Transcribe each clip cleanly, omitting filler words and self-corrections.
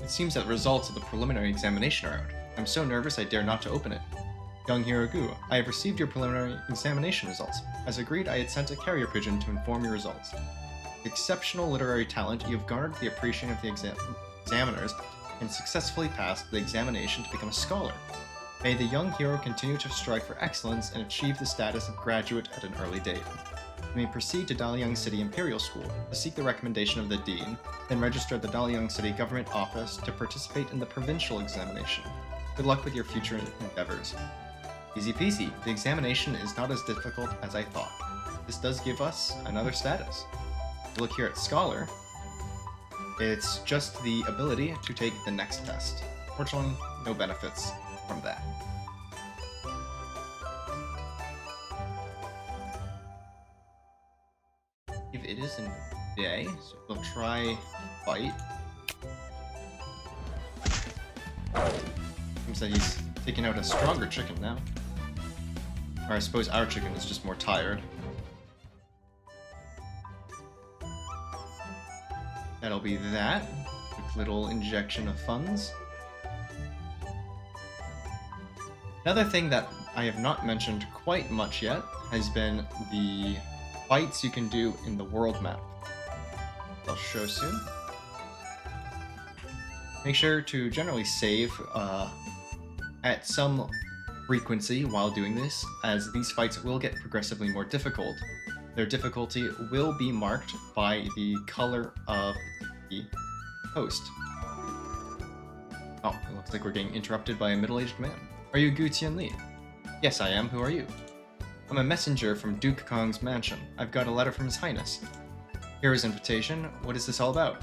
It seems that the results of the preliminary examination are out. I'm so nervous I dare not to open it. Young Hirogu, I have received your preliminary examination results. As agreed, I had sent a carrier pigeon to inform your results. With exceptional literary talent, you have garnered the appreciation of the examiners and successfully passed the examination to become a scholar. May the young hero continue to strive for excellence and achieve the status of graduate at an early date. You may proceed to Dalian City Imperial School to seek the recommendation of the dean, then register at the Dalian City Government Office to participate in the provincial examination. Good luck with your future endeavors. Easy peasy, the examination is not as difficult as I thought. This does give us another status. If you look here at Scholar, it's just the ability to take the next test. Fortunately, no benefits from that. If it is in day, so we'll try fight. Seems that he's taking out a stronger chicken now. Or I suppose our chicken is just more tired. That'll be that. Quick little injection of funds. Another thing that I have not mentioned quite much yet has been the fights you can do in the world map. I'll show soon. Make sure to generally save at some frequency while doing this, as these fights will get progressively more difficult. Their difficulty will be marked by the color of the host. Oh, it looks like we're getting interrupted by a middle-aged man. Are you Gu Tianli? Yes, I am. Who are you? I'm a messenger from Duke Kong's mansion. I've got a letter from His Highness. Here is invitation. What is this all about?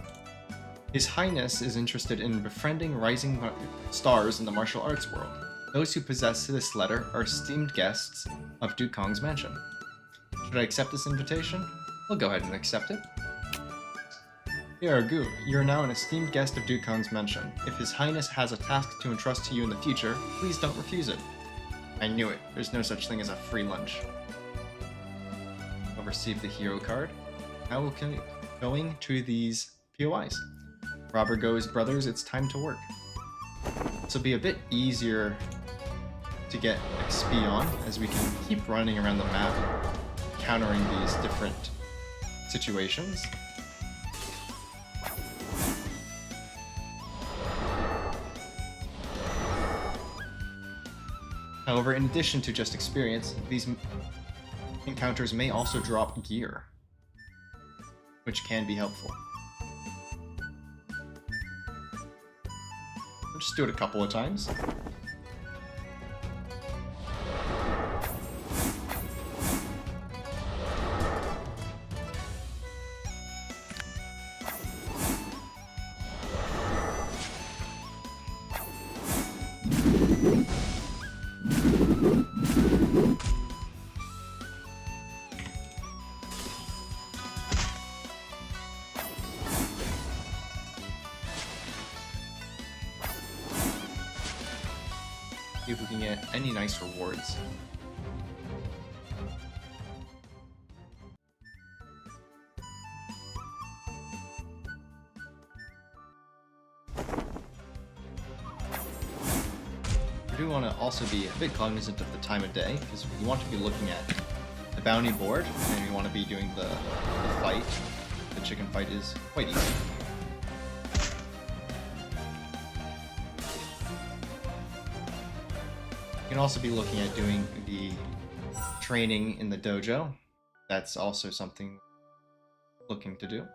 His Highness is interested in befriending rising stars in the martial arts world. Those who possess this letter are esteemed guests of Duke Kong's mansion. Should I accept this invitation? I'll go ahead and accept it. Here, Gu, you're now an esteemed guest of Duke Kong's mansion. If His Highness has a task to entrust to you in the future, please don't refuse it. I knew it. There's no such thing as a free lunch. I'll receive the hero card. Now we're going to these POIs. Robber goes, brothers, it's time to work. This will be a bit easier to get XP on, as we can keep running around the map, countering these different situations. However, in addition to just experience, these encounters may also drop gear, which can be helpful. We'll just do it a couple of times. See if we can get any nice rewards. We do want to also be a bit cognizant of the time of day, because we want to be looking at the bounty board, and we want to be doing the fight. The chicken fight is quite easy. You can also be looking at doing the training in the dojo. That's also something looking to do.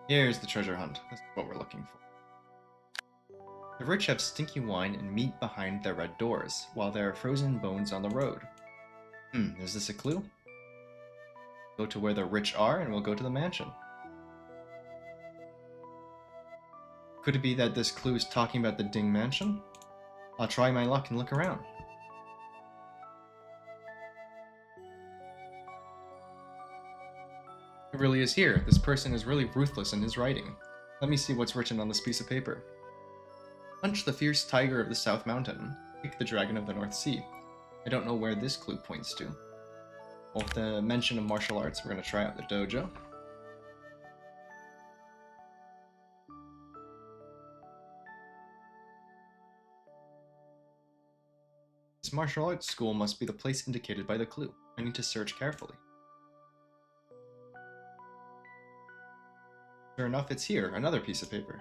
Here's the treasure hunt. This is what we're looking for. The rich have stinky wine and meat behind their red doors, while there are frozen bones on the road. Is this a clue? Go to where the rich are, and we'll go to the mansion. Could it be that this clue is talking about the Ding Mansion? I'll try my luck and look around. It really is here. This person is really ruthless in his writing. Let me see what's written on this piece of paper. Punch the fierce tiger of the South Mountain. Kick the dragon of the North Sea. I don't know where this clue points to. Well, with the mention of martial arts, we're going to try out the dojo. This martial arts school must be the place indicated by the clue. I need to search carefully. Sure enough, it's here, another piece of paper.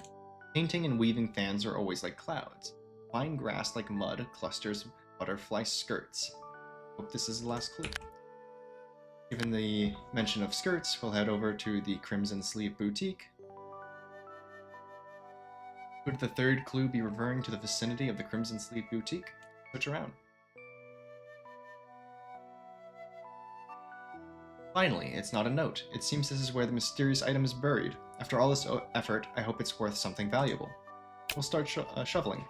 Painting and weaving fans are always like clouds. Fine grass like mud clusters butterfly skirts. Hope this is the last clue. Given the mention of skirts, we'll head over to the Crimson Sleeve Boutique. Could the third clue be referring to the vicinity of the Crimson Sleeve Boutique? Search around. Finally, it's not a note. It seems this is where the mysterious item is buried. After all this effort, I hope it's worth something valuable. We'll start shoveling.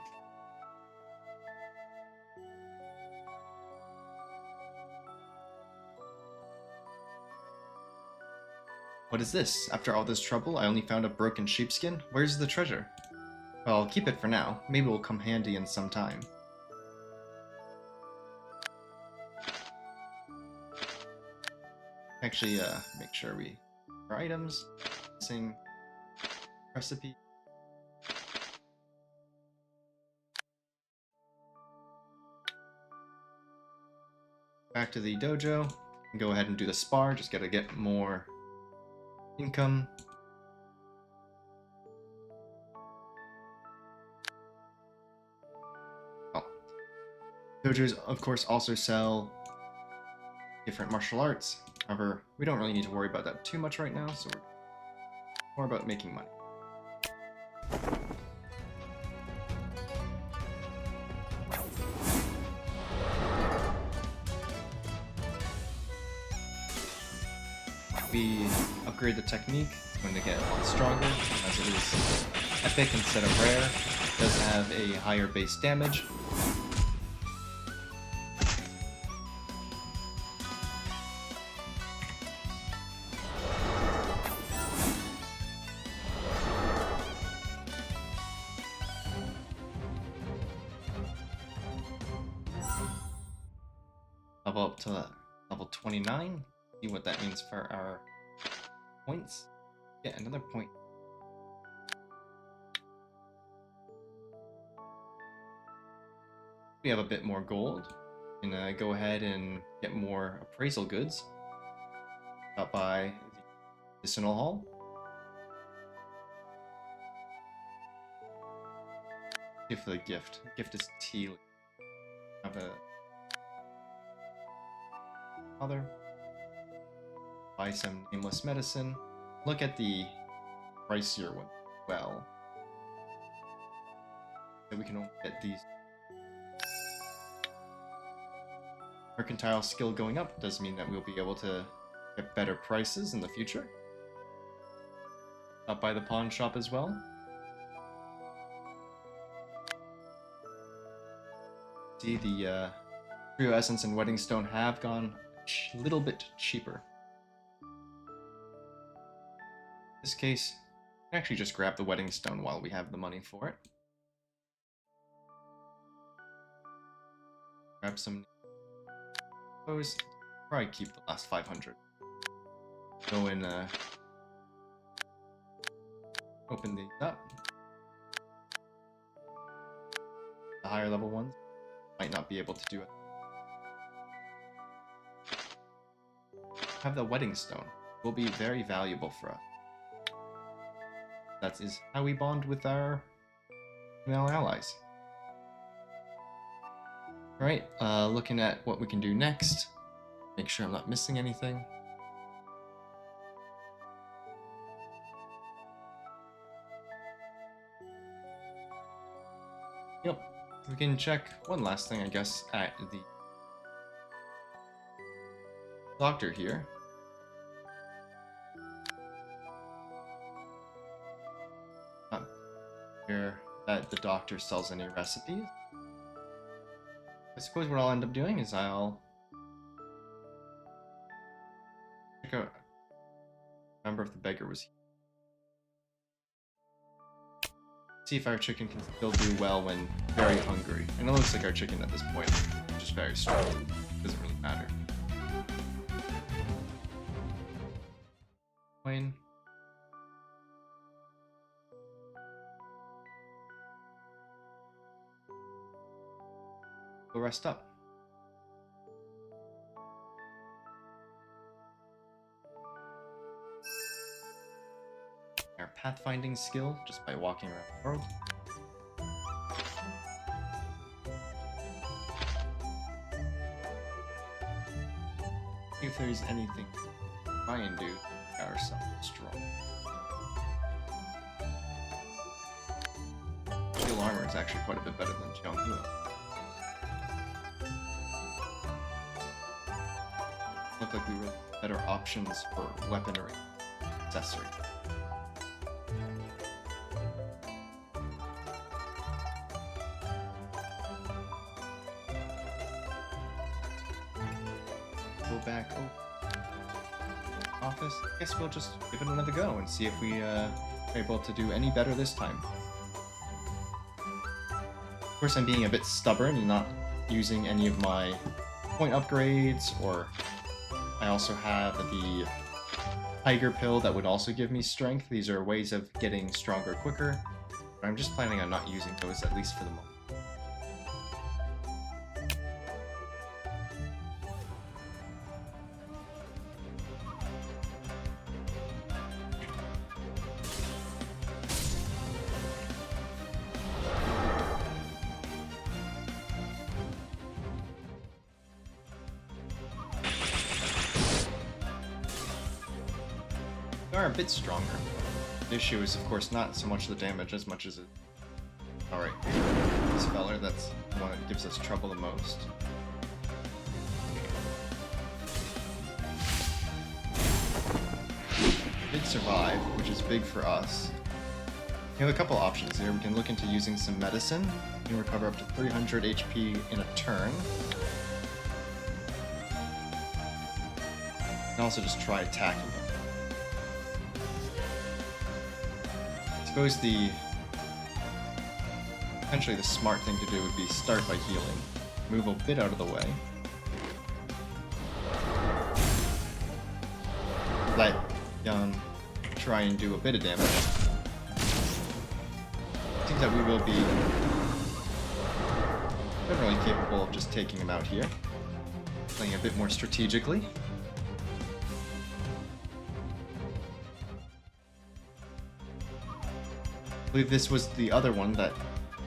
What is this? After all this trouble, I only found a broken sheepskin? Where's the treasure? Well, I'll keep it for now. Maybe it will come handy in some time. Actually, make sure we... Our items... Missing... Recipe... Back to the dojo. Go ahead and do the spar. Just gotta get more... income. Oh. Dojos, of course, also sell different martial arts. However, we don't really need to worry about that too much right now, so we're more about making money. We upgrade the technique when they get a lot stronger, as it is epic instead of rare. It does have a higher base damage. Level up to level 29. See what that means for our points. Get another point. We have a bit more gold. We can go ahead and get more appraisal goods. Stop by the medicinal hall. See for the gift. The gift is tea. Have a other. Buy some nameless medicine. Look at the pricier one. Well, so we can only get these. Mercantile skill going up does mean that we'll be able to get better prices in the future. Up by the pawn shop as well. See, the Trio Essence and Wedding Stone have gone a little bit cheaper. In this case, we can actually just grab the Wedding Stone while we have the money for it. Grab some. Probably keep the last 500. Go and open these up. The higher level ones might not be able to do it. Have the Wedding Stone. Will be very valuable for us. That is how we bond with our female allies. Alright, looking at what we can do next. Make sure I'm not missing anything. Yep, we can check one last thing, I guess, at the doctor here. Not here that the doctor sells any recipes. I suppose what I'll end up doing is I'll check out. Remember if the beggar was here. See if our chicken can still do well when very hungry. And it looks like our chicken at this point is just very strong. Doesn't really matter. Coin. Go rest up. Our pathfinding skill just by walking around the world. See if there's anything to try and do to make ourselves strong. Steel armor is actually quite a bit better than Jianghua. Look like we were better options for weaponry, accessory. Go back. Oh, office. I guess we'll just give it another go and see if we are able to do any better this time. Of course, I'm being a bit stubborn and not using any of my point upgrades, or I also have the tiger pill that would also give me strength. These are ways of getting stronger quicker, but I'm just planning on not using those, at least for the moment. They are a bit stronger. The issue is, of course, not so much the damage as much as it... Alright, this feller, that's the one that gives us trouble the most. Did survive, which is big for us. We have a couple options here. We can look into using some medicine. We can recover up to 300 HP in a turn. And also just try attacking him. I suppose potentially the smart thing to do would be start by healing. Move a bit out of the way. Let Young try and do a bit of damage. Seems that we will be generally capable of just taking him out here. Playing a bit more strategically. I believe this was the other one that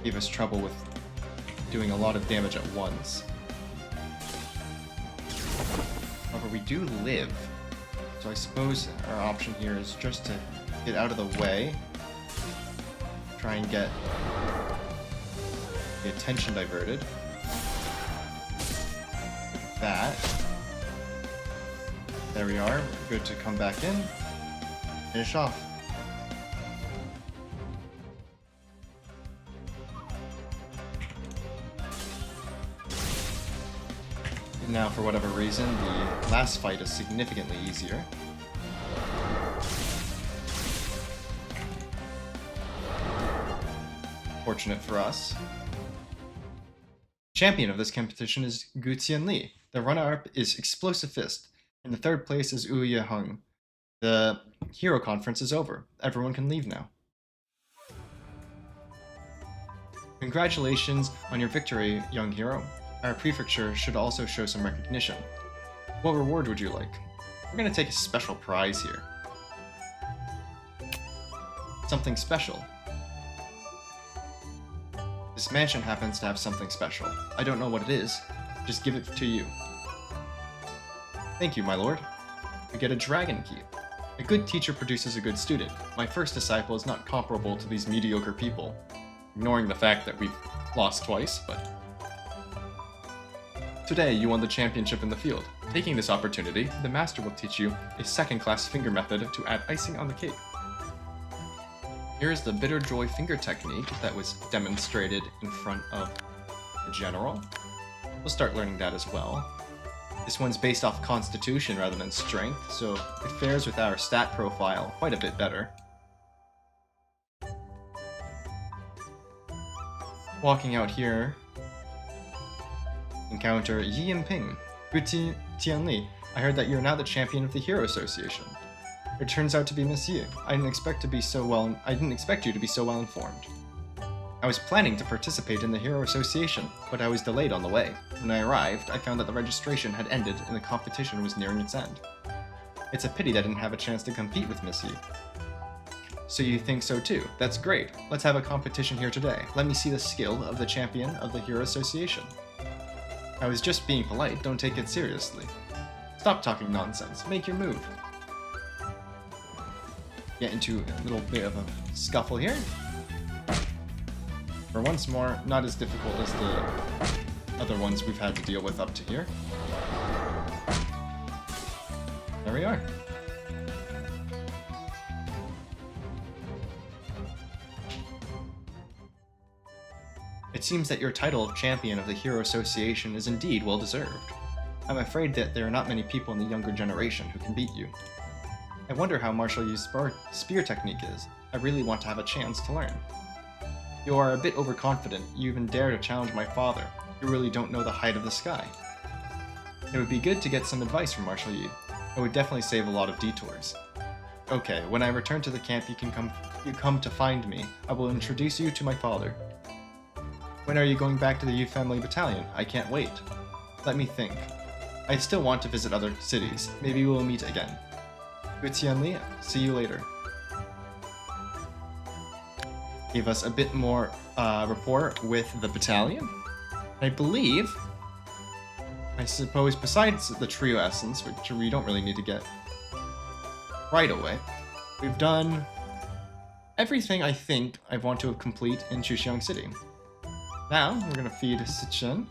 gave us trouble with doing a lot of damage at once. However, we do live, so I suppose our option here is just to get out of the way, try and get the attention diverted. With that, there we are, we're good to come back in, finish off. Now, for whatever reason, the last fight is significantly easier. Fortunate for us. Champion of this competition is Gu Tianli. The runner-up is Explosive Fist, and the third place is Wu Yeheng. The Hero Conference is over. Everyone can leave now. Congratulations on your victory, young hero. Our prefecture should also show some recognition. What reward would you like? We're going to take a special prize here. Something special. This mansion happens to have something special. I don't know what it is. Just give it to you. Thank you, my lord. We get a dragon key. A good teacher produces a good student. My first disciple is not comparable to these mediocre people. Ignoring the fact that we've lost twice, but... Today, you won the championship in the field. Taking this opportunity, the master will teach you a second-class finger method to add icing on the cake. Here is the Bitter Joy finger technique that was demonstrated in front of the general. We'll start learning that as well. This one's based off constitution rather than strength, so it fares with our stat profile quite a bit better. Walking out here, encounter Yi Yinping. Good Tianli, I heard that you're now the champion of the Hero Association. It turns out to be Miss Yi. I didn't expect you to be so well informed. I was planning to participate in the Hero Association, but I was delayed on the way. When I arrived, I found that the registration had ended and the competition was nearing its end. It's a pity that I didn't have a chance to compete with Miss Yi. So you think so too? That's great. Let's have a competition here today. Let me see the skill of the champion of the Hero Association. I was just being polite, don't take it seriously. Stop talking nonsense, make your move. Get into a little bit of a scuffle here. For once more, not as difficult as the other ones we've had to deal with up to here. There we are. It seems that your title of champion of the Hero Association is indeed well deserved. I'm afraid that there are not many people in the younger generation who can beat you. I wonder how Marshall Yu's spear technique is. I really want to have a chance to learn. You are a bit overconfident. You even dare to challenge my father. You really don't know the height of the sky. It would be good to get some advice from Marshall Yu. It would definitely save a lot of detours. Okay, when I return to the camp, you come to find me. I will introduce you to my father. When are you going back to the Yu family battalion? I can't wait. Let me think. I still want to visit other cities. Maybe we'll meet again. Good Tianli, see you later. Gave us a bit more rapport with the battalion. I suppose, besides the trio essence, which we don't really need to get right away, we've done everything I think I want to complete in Chuxiang City. Now, we're going to feed Sichen.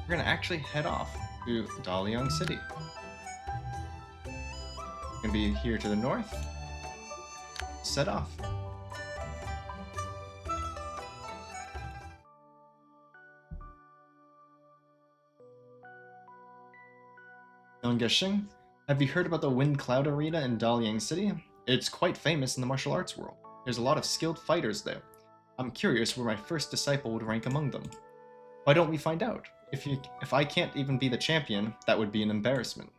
We're going to actually head off to Daliang City. We're going to be here to the north. Set off. Yonggeshing, have you heard about the Wind Cloud Arena in Daliang City? It's quite famous in the martial arts world. There's a lot of skilled fighters there. I'm curious where my first disciple would rank among them. Why don't we find out? If I can't even be the champion, that would be an embarrassment.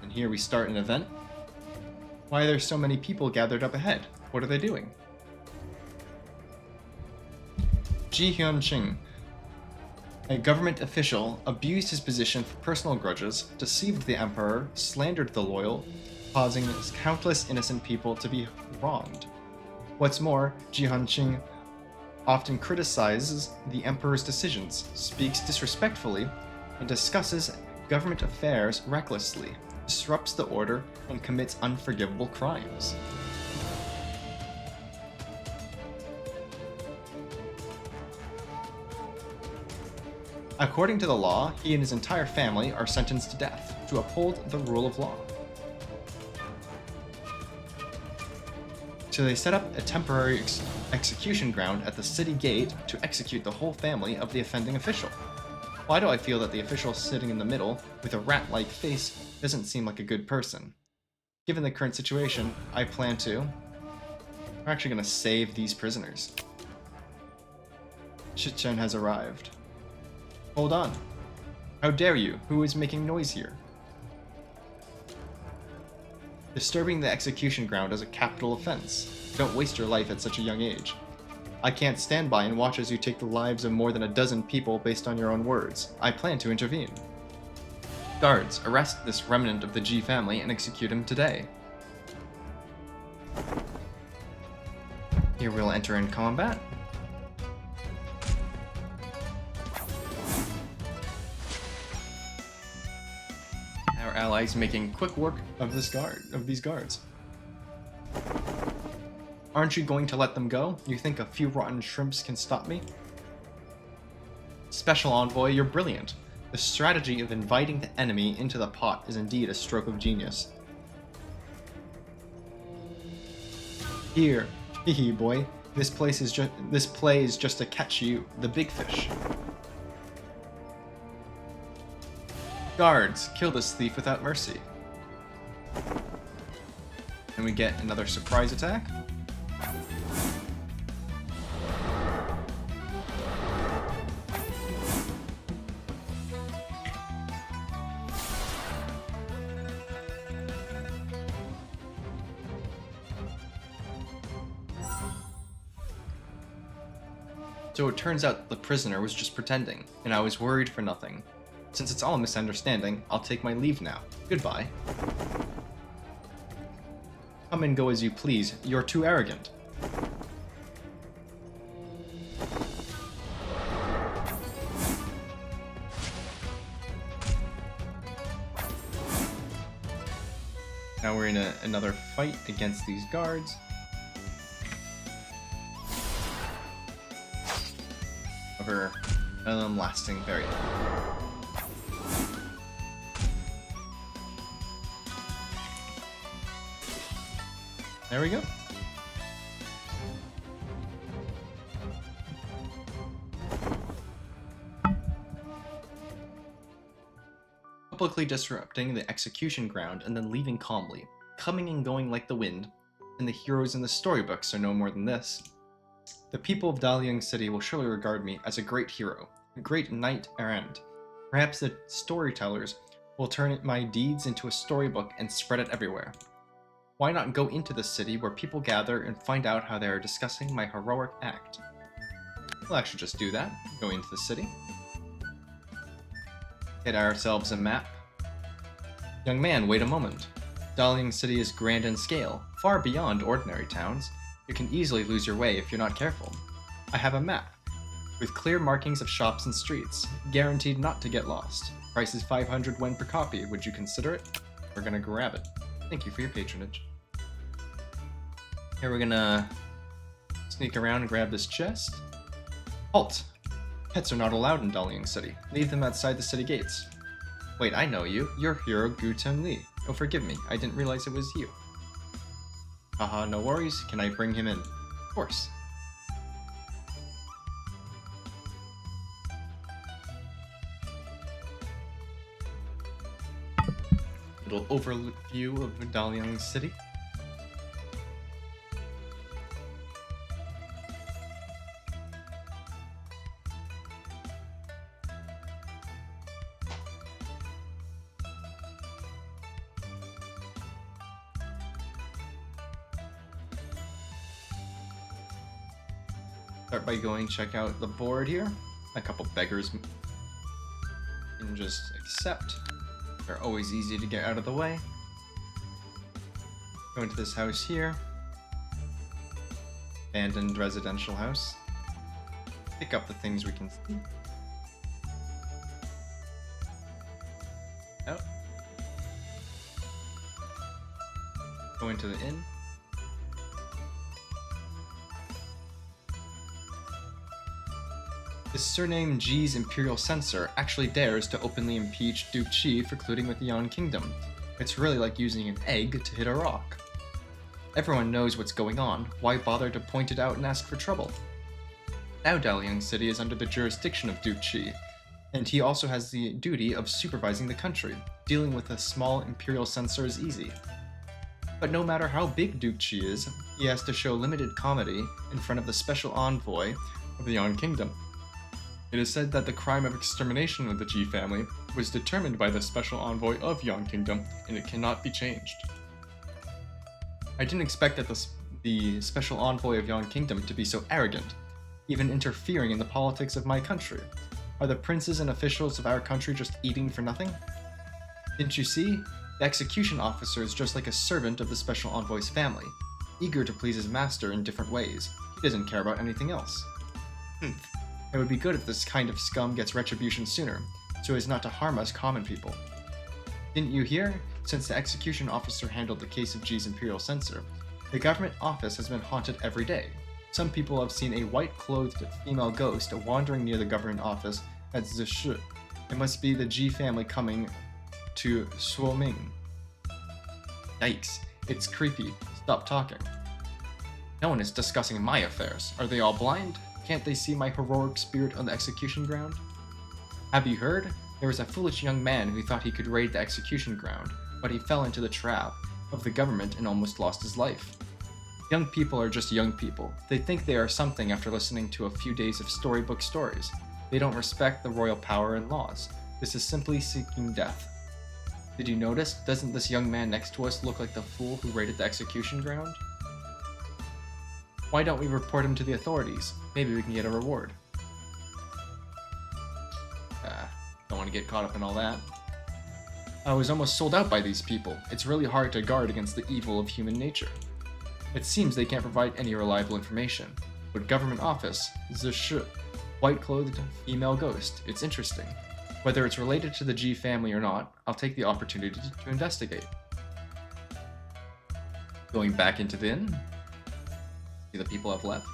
And here we start an event. Why are there so many people gathered up ahead? What are they doing? Ji Hyunqing, a government official, abused his position for personal grudges, deceived the emperor, slandered the loyal, causing countless innocent people to be wronged. What's more, Ji Hyunqing often criticizes the emperor's decisions, speaks disrespectfully, and discusses government affairs recklessly, disrupts the order, and commits unforgivable crimes. According to the law, he and his entire family are sentenced to death to uphold the rule of law. So they set up a temporary execution ground at the city gate to execute the whole family of the offending official. Why do I feel that the official sitting in the middle with a rat-like face doesn't seem like a good person? Given the current situation, I plan to... We're actually going to save these prisoners. Shichen has arrived. Hold on. How dare you? Who is making noise here? Disturbing the execution ground is a capital offense. Don't waste your life at such a young age. I can't stand by and watch as you take the lives of more than a dozen people based on your own words. I plan to intervene. Guards, arrest this remnant of the Ji family and execute him today. Here we'll enter in combat. Our allies making quick work of these guards. Aren't you going to let them go? You think a few rotten shrimps can stop me? Special Envoy, you're brilliant. The strategy of inviting the enemy into the pot is indeed a stroke of genius. Here, hee boy. This play is just to catch you, the big fish. Guards, kill this thief without mercy. And we get another surprise attack. So it turns out the prisoner was just pretending, and I was worried for nothing. Since it's all a misunderstanding, I'll take my leave now. Goodbye. Come and go as you please. You're too arrogant. Now we're in another fight against these guards. However, none of them lasting very long. There we go. Publicly disrupting the execution ground and then leaving calmly, coming and going like the wind, and the heroes in the storybooks are no more than this. The people of Dalian City will surely regard me as a great hero, a great knight errant. Perhaps the storytellers will turn my deeds into a storybook and spread it everywhere. Why not go into the city where people gather and find out how they are discussing my heroic act? We'll actually just do that. Go into the city. Get ourselves a map. Young man, wait a moment. Dalian City is grand in scale, far beyond ordinary towns. You can easily lose your way if you're not careful. I have a map, with clear markings of shops and streets, guaranteed not to get lost. Price is 500 yen per copy. Would you consider it? We're gonna grab it. Thank you for your patronage. Here we're gonna sneak around and grab this chest. Halt! Pets are not allowed in Dalian City. Leave them outside the city gates. Wait, I know you. You're hero Guten Lee. Oh, forgive me. I didn't realize it was you. Haha, no worries. Can I bring him in? Of course. Little overview of Dalian City. Start by going check out the board here. A couple beggars can just accept. They're always easy to get out of the way. Go into this house here. Abandoned residential house. Pick up the things we can see. Out. Go into the inn. His surname G's Imperial Censor actually dares to openly impeach Duke Qi for colluding with the Yan Kingdom. It's really like using an egg to hit a rock. Everyone knows what's going on, why bother to point it out and ask for trouble? Now Dalian City is under the jurisdiction of Duke Qi, and he also has the duty of supervising the country. Dealing with a small Imperial Censor is easy. But no matter how big Duke Qi is, he has to show limited comedy in front of the special envoy of the Yan Kingdom. It is said that the crime of extermination of the Ji family was determined by the special envoy of Yan Kingdom, and it cannot be changed. I didn't expect that the special envoy of Yan Kingdom to be so arrogant, even interfering in the politics of my country. Are the princes and officials of our country just eating for nothing? Didn't you see? The execution officer is just like a servant of the special envoy's family, eager to please his master in different ways. He doesn't care about anything else. It would be good if this kind of scum gets retribution sooner, so as not to harm us common people. Didn't you hear? Since the execution officer handled the case of G's Imperial Censor, the government office has been haunted every day. Some people have seen a white-clothed female ghost wandering near the government office at Zishu. It must be the G family coming to Suoming. Yikes, it's creepy. Stop talking. No one is discussing my affairs. Are they all blind? Can't they see my heroic spirit on the execution ground? Have you heard? There was a foolish young man who thought he could raid the execution ground, but he fell into the trap of the government and almost lost his life. Young people are just young people. They think they are something after listening to a few days of storybook stories. They don't respect the royal power and laws. This is simply seeking death. Did you notice? Doesn't this young man next to us look like the fool who raided the execution ground? Why don't we report him to the authorities? Maybe we can get a reward. want to get caught up in all that. I was almost sold out by these people. It's really hard to guard against the evil of human nature. It seems they can't provide any reliable information. But government office, white-clothed female ghost. It's interesting. Whether it's related to the G family or not, I'll take the opportunity to investigate. Going back into the inn. See the people I've left.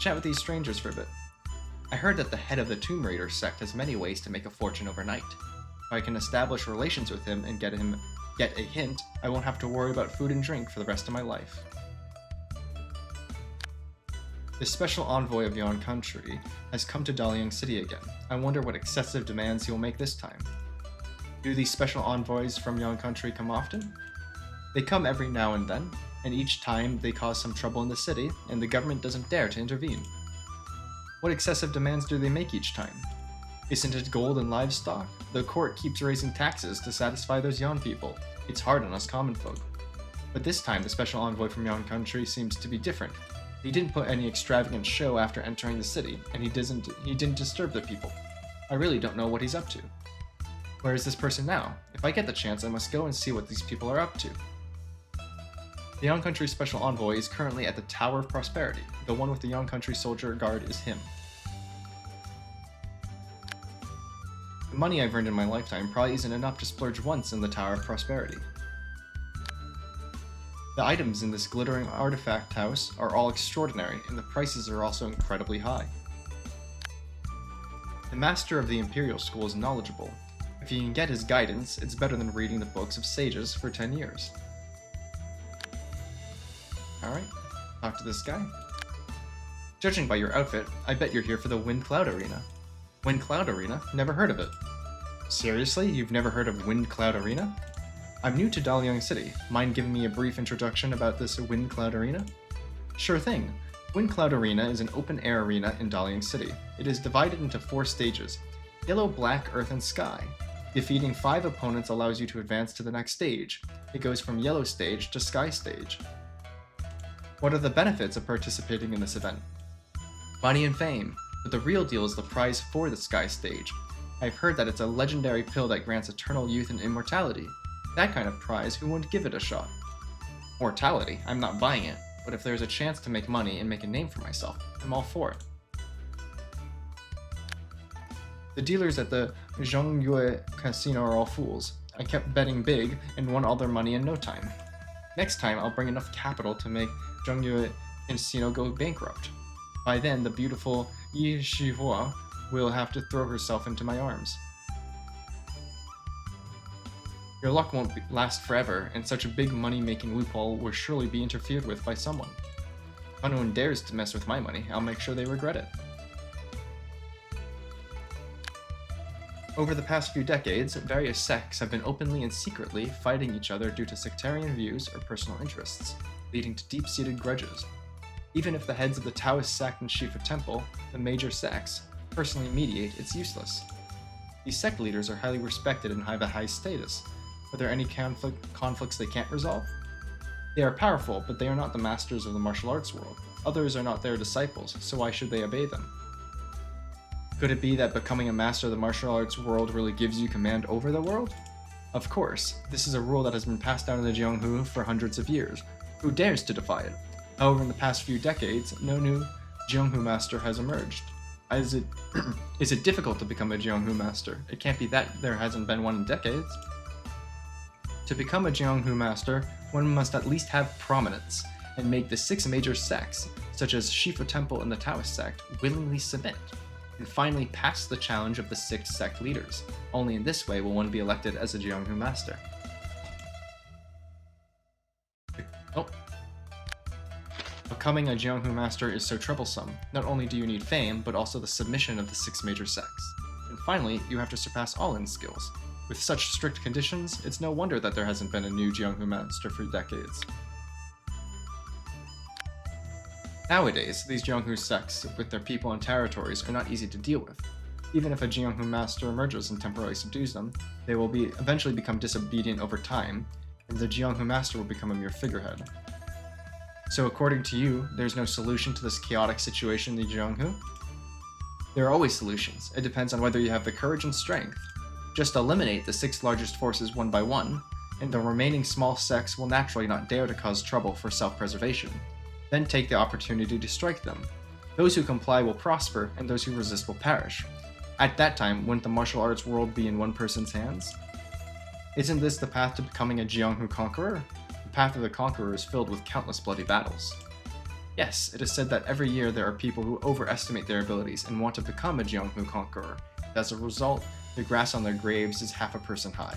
Chat with these strangers for a bit. I heard that the head of the Tomb Raider sect has many ways to make a fortune overnight. If I can establish relations with him and get a hint, I won't have to worry about food and drink for the rest of my life. The special envoy of Yon Country has come to Dalian City again. I wonder what excessive demands he will make this time. Do these special envoys from Yon Country come often? They come every now and then, and each time they cause some trouble in the city, and the government doesn't dare to intervene. What excessive demands do they make each time? Isn't it gold and livestock? The court keeps raising taxes to satisfy those Yon people. It's hard on us common folk. But this time the special envoy from Yon Country seems to be different. He didn't put any extravagant show after entering the city, and he didn't disturb the people. I really don't know what he's up to. Where is this person now? If I get the chance, I must go and see what these people are up to. The Yon Country Special Envoy is currently at the Tower of Prosperity. The one with the Yon Country Soldier Guard is him. The money I've earned in my lifetime probably isn't enough to splurge once in the Tower of Prosperity. The items in this glittering artifact house are all extraordinary, and the prices are also incredibly high. The master of the Imperial School is knowledgeable. If you can get his guidance, it's better than reading the books of sages for 10 years. Alright, talk to this guy. Judging by your outfit, I bet you're here for the Wind Cloud Arena. Wind Cloud Arena? Never heard of it. Seriously? You've never heard of Wind Cloud Arena? I'm new to Dalian City. Mind giving me a brief introduction about this Wind Cloud Arena? Sure thing. Wind Cloud Arena is an open-air arena in Dalian City. It is divided into 4 stages: Yellow, Black, Earth, and Sky. Defeating 5 opponents allows you to advance to the next stage. It goes from Yellow Stage to Sky Stage. What are the benefits of participating in this event? Money and fame, but the real deal is the prize for the Sky Stage. I've heard that it's a legendary pill that grants eternal youth and immortality. That kind of prize, who wouldn't give it a shot? Mortality? I'm not buying it, but if there's a chance to make money and make a name for myself, I'm all for it. The dealers at the Zhongyue Casino are all fools. I kept betting big and won all their money in no time. Next time, I'll bring enough capital to make Zhongyue Casino go bankrupt. By then, the beautiful Yi Shihua will have to throw herself into my arms. Your luck won't last forever, and such a big money-making loophole will surely be interfered with by someone. If anyone dares to mess with my money, I'll make sure they regret it. Over the past few decades, various sects have been openly and secretly fighting each other due to sectarian views or personal interests, leading to deep-seated grudges. Even if the heads of the Taoist sect and Shifa Temple, the major sects, personally mediate, it's useless. These sect leaders are highly respected and have a high status. Are there any conflicts they can't resolve? They are powerful, but they are not the masters of the martial arts world. Others are not their disciples, so why should they obey them? Could it be that becoming a master of the martial arts world really gives you command over the world? Of course, this is a rule that has been passed down in the Jianghu for hundreds of years. Who dares to defy it? However, in the past few decades, no new Jianghu master has emerged. Is it difficult to become a Jianghu master? It can't be that there hasn't been one in decades. To become a Jianghu master, one must at least have prominence, and make the 6 major sects, such as Shifa Temple and the Taoist sect, willingly submit, and finally pass the challenge of the 6 sect leaders. Only in this way will one be elected as a Jianghu master. Becoming a Jianghu master is so troublesome. Not only do you need fame, but also the submission of the 6 major sects. And finally, you have to surpass all in skills. With such strict conditions, it's no wonder that there hasn't been a new Jianghu master for decades. Nowadays, these Jianghu sects, with their people and territories, are not easy to deal with. Even if a Jianghu master emerges and temporarily subdues them, they will eventually become disobedient over time, and the Jianghu master will become a mere figurehead. So according to you, there's no solution to this chaotic situation in the Jianghu? There are always solutions. It depends on whether you have the courage and strength. Just eliminate the 6 largest forces one by one, and the remaining small sects will naturally not dare to cause trouble for self-preservation. Then take the opportunity to strike them. Those who comply will prosper, and those who resist will perish. At that time, wouldn't the martial arts world be in one person's hands? Isn't this the path to becoming a Jianghu conqueror? The path of the conqueror is filled with countless bloody battles. Yes, it is said that every year there are people who overestimate their abilities and want to become a Jianghu conqueror. As a result, the grass on their graves is half a person high.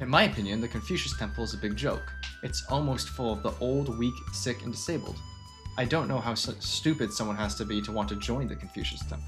In my opinion, the Confucius Temple is a big joke. It's almost full of the old, weak, sick, and disabled. I don't know how stupid someone has to be to want to join the Confucius Temple.